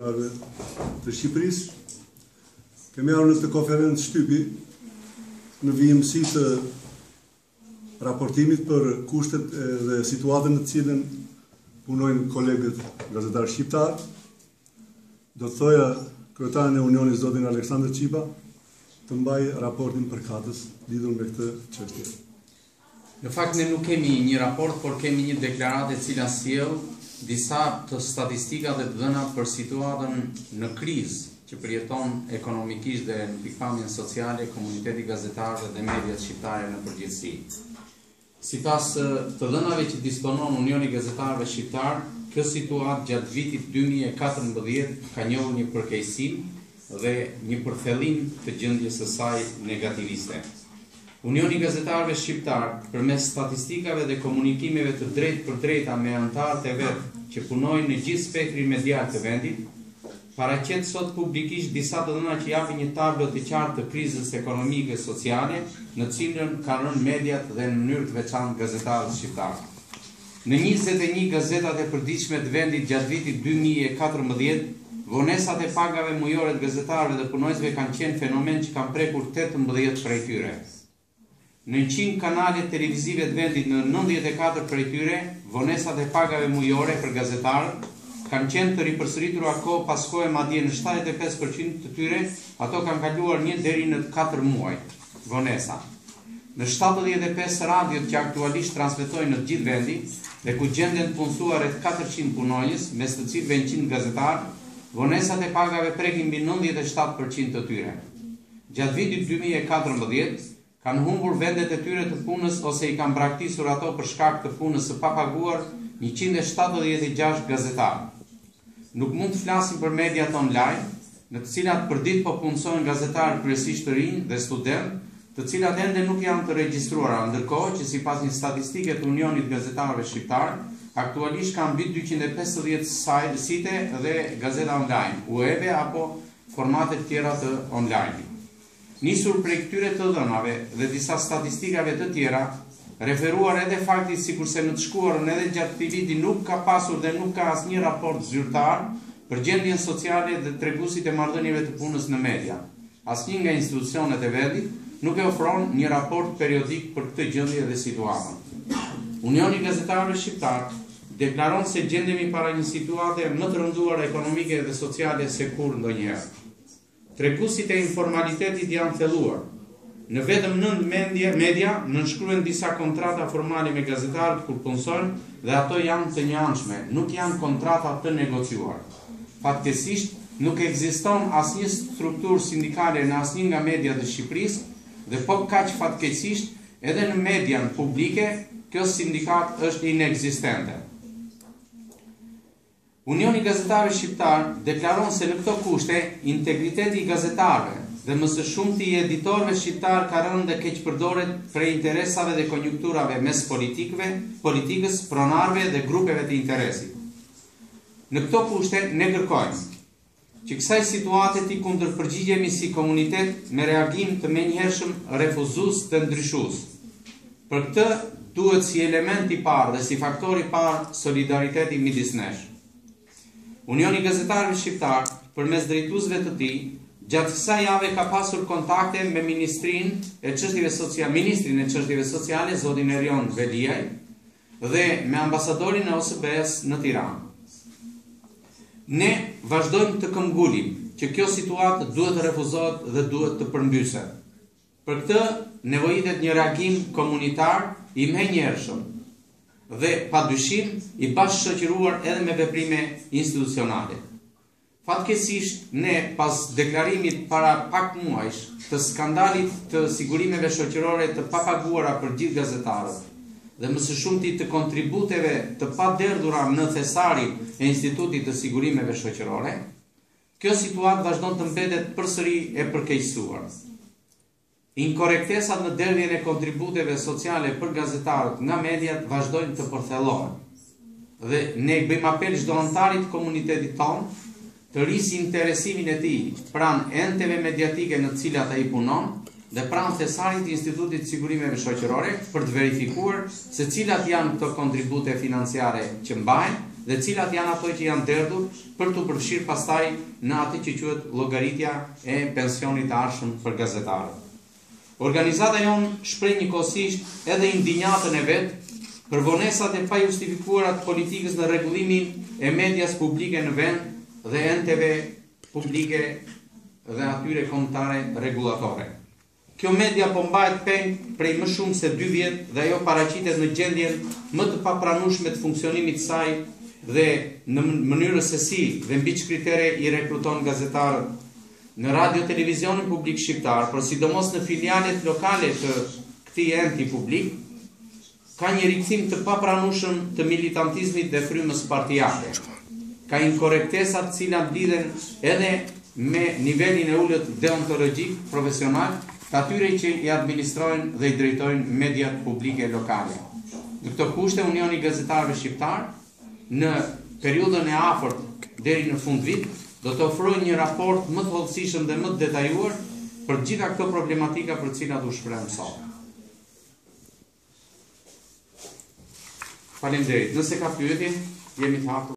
Të Shqipërisë, kemi ardhur në këtë konferencë shtypi në vijimësi të raportimit për kushtet dhe situatën në të cilën punojnë kolegët gazetarë shqiptar. Do të thoja kryetarin e Unionit zotin Aleksandër Qipa të mbaj raportin përkatës lidhur me këtë çështje. Në fakt ne nuk kemi një raport, por kemi një deklaratë e cila sjell disa të statistika dhe të dhëna për situatën në krizë që përjeton ekonomikisht dhe në pikpamjen sociale komuniteti gazetarëve dhe mediat shqiptare në përgjithësi. Sipas të dhënave që disponon Unioni i Gazetarëve Shqiptar, kjo situatë gjatë vitit 2014 ka njohur një përkeqësim dhe një përthellim të gjendjes së saj negativiste. Unioni i Gazetarëve Shqiptar, përmes statistikave dhe komunikimeve të drejtë për drejta me anëtarët e vet që punojnë në gjithë spektrin medial të vendit, paraqet sot publikisht disa të dhëna që japin një tablo të qartë të krizës ekonomike e sociale, në cilën kanë rënë mediat dhe në mënyrë të veçantë gazetarët shqiptar. Në 21 gazetat e përditshme të vendit gjatë vitit 2014, vonesat e pagave mujore të gazetarëve dhe punojësve kanë qenë fenomen që kanë prekur 18 prej tyre. Në 100 kanale televizive të vendit në 94 prej tyre, vonesat e pagave mujore për gazetarët kanë qenë të ripërsëritura kohë pas kohe, madje në 75% të tyre, ato kanë kaluar 1 deri në 4 muaj vonesa. Në 75 radiot që aktualisht transmetojnë në të gjithë vendi dhe ku gjenden të punësuar rreth 400 punonjës, mes të cilëve 100 gazetarë, vonesat e pagave prekin mbi 97% të tyre. Gjatë vitit 2014 kanë humbur vendet e tyre të punës ose i kanë braktisur ato për shkak të punës së papaguar 176 gazetarë. Nuk mund të flasim për mediat online, në të cilat për ditë po punësojnë gazetarë kryesisht të rinj dhe studentë, të cilat ende nuk janë të regjistruara, ndërkohë që sipas një statistike të Unionit Gazetarëve Shqiptar, aktualisht kanë mbi 250 site dhe gazeta online, web apo formate të tjera të online. Nisur prej këtyre të dhënave dhe disa statistikave të tjera, referuar edhe faktit sikurse në të shkuarën edhe gjatë këtij viti nuk ka pasur dhe nuk ka asnjë raport zyrtar për gjendjen sociale dhe treguesit e marrëdhënieve të punës në media. Asnjë nga institucionet e vendit nuk e ofron një raport periodik për këtë gjendje dhe situatën. Unioni i Gazetarëve Shqiptar deklaron se gjendemi para një situate më të rënduar ekonomike dhe sociale se kur ndonjëherë. Treguesit e informalitetit janë thelluar. Në vetëm 9 media nënshkruhen disa kontrata formale me gazetarët kur punësojnë dhe ato janë të njëanshme, nuk janë kontrata të negociuar. Fatkeqësisht nuk ekziston asnjë strukturë sindikale në asnjë nga mediat e Shqipërisë dhe po kaq fatkeqësisht edhe në median publike kjo sindikat është inekzistente. Unioni i Gazetarëve Shqiptar deklaron se në këto kushte integriteti i gazetarëve dhe më së shumti i editorëve shqiptar ka rënë dhe keqpërdoret prej interesave dhe konjunkturave mes politikës, pronarëve dhe grupeve të interesit. Në këto kushte ne kërkojmë që kësaj situate t'i kundërpërgjigjemi si komunitet me reagim të menjëhershëm refuzues dhe ndryshues. Për këtë duhet si element i parë dhe si faktor i parë solidariteti midis nesh. Unioni i Gazetarëve Shqiptar, përmes drejtuesve të tij, gjatë kësaj jave ka pasur kontakte me ministrin e çështjeve sociale, zotin Erion Veliaj, dhe me ambasadorin e OSBE-s në Tiranë. Ne vazhdojmë të këmbgulim që kjo situatë duhet të refuzohet dhe duhet të përmbyset. Për këtë nevojitet një reagim komunitar i menjëhershëm dhe padyshim i bashkëshoqëruar edhe me veprime institucionale. Fatkeqësisht ne pas deklarimit para pak muajsh të skandalit të sigurimeve shoqërore të papaguara për gjithë gazetarët dhe më së shumti të kontributeve të paderdhura në thesarin e Institutit të Sigurimeve Shoqërore, kjo situatë vazhdon të mbetet përsëri e përkeqësuar. Inkorrektesat në derdhjen e kontributeve sociale për gazetarët nga mediat vazhdojnë të përthellohen. Dhe ne bëjmë apel çdo anëtari të komunitetit tonë të rrisë interesimin e tij pranë enteve mediatike në të cilat ai punon dhe pranë thesarit të Institutit të Sigurimeve Shoqërore për të verifikuar se cilat janë këto kontribute financiare që mbajnë dhe cilat janë ato që janë derdhur për të përfshirë pastaj në atë që quhet llogaritja e pensionit të arshëm për gazetarët. Organizata jonë shpreh njëkohësisht edhe indinjatën e vet për vonesat e pajustifikuara të politikës në rregullimin e medias publike në vend dhe enteve publike dhe atyre kombëtare rregullatore. Kjo media po mbahet peng prej më shumë se 2 vjet dhe ajo paraqitet në gjendjen më të papranueshme të funksionimit të saj dhe në mënyrën se si dhe mbi çfarë kritere i rekruton gazetarët në radio televizionin publik shqiptar, por sidomos në filialet lokale të këtij enti publik, ka një rikthim të papranueshëm të militantizmit dhe frymës partijake. Ka inkorrektesa të cilat lidhen edhe me nivelin e ulët deontologjik profesional të atyre që i administrojnë dhe i drejtojnë mediat publike lokale. Në këto kushte, Unioni i Gazetarëve Shqiptar, në periudhën e afërt deri në fund vit, do të ofrojë një raport më të hollësishëm dhe më të detajuar për gjitha këto problematika për të cilat u shpreh sot. Faleminderit. Nëse ka pyetje, jemi të hapur.